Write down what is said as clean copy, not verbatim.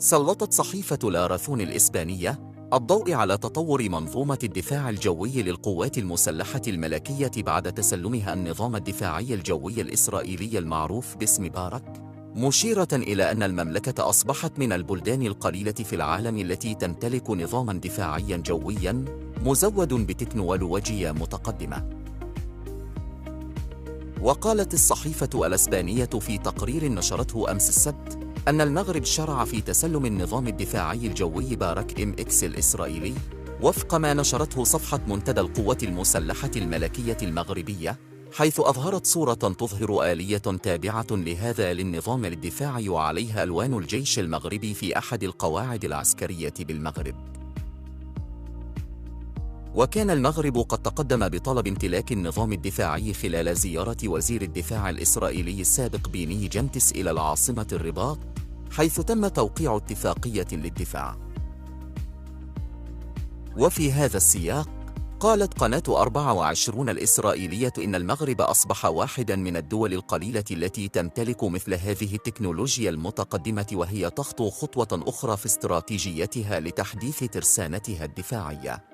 سلطت صحيفة لارثون الإسبانية الضوء على تطور منظومة الدفاع الجوي للقوات المسلحة الملكية بعد تسلمها النظام الدفاعي الجوي الإسرائيلي المعروف باسم بارك، مشيرة إلى أن المملكة أصبحت من البلدان القليلة في العالم التي تمتلك نظاماً دفاعياً جوياً مزود بتكنولوجيا متقدمة. وقالت الصحيفة الإسبانية في تقرير نشرته أمس السبت أن المغرب شرع في تسلم النظام الدفاعي الجوي بارك MX الإسرائيلي وفق ما نشرته صفحة منتدى القوات المسلحة الملكية المغربية، حيث أظهرت صورة تظهر آلية تابعة لهذا للنظام الدفاعي وعليها ألوان الجيش المغربي في أحد القواعد العسكرية بالمغرب. وكان المغرب قد تقدم بطلب امتلاك النظام الدفاعي خلال زيارة وزير الدفاع الإسرائيلي السابق بيني جانتس إلى العاصمة الرباط، حيث تم توقيع اتفاقية للدفاع. وفي هذا السياق قالت قناة 24 الإسرائيلية إن المغرب أصبح واحداً من الدول القليلة التي تمتلك مثل هذه التكنولوجيا المتقدمة، وهي تخطو خطوة أخرى في استراتيجيتها لتحديث ترسانتها الدفاعية.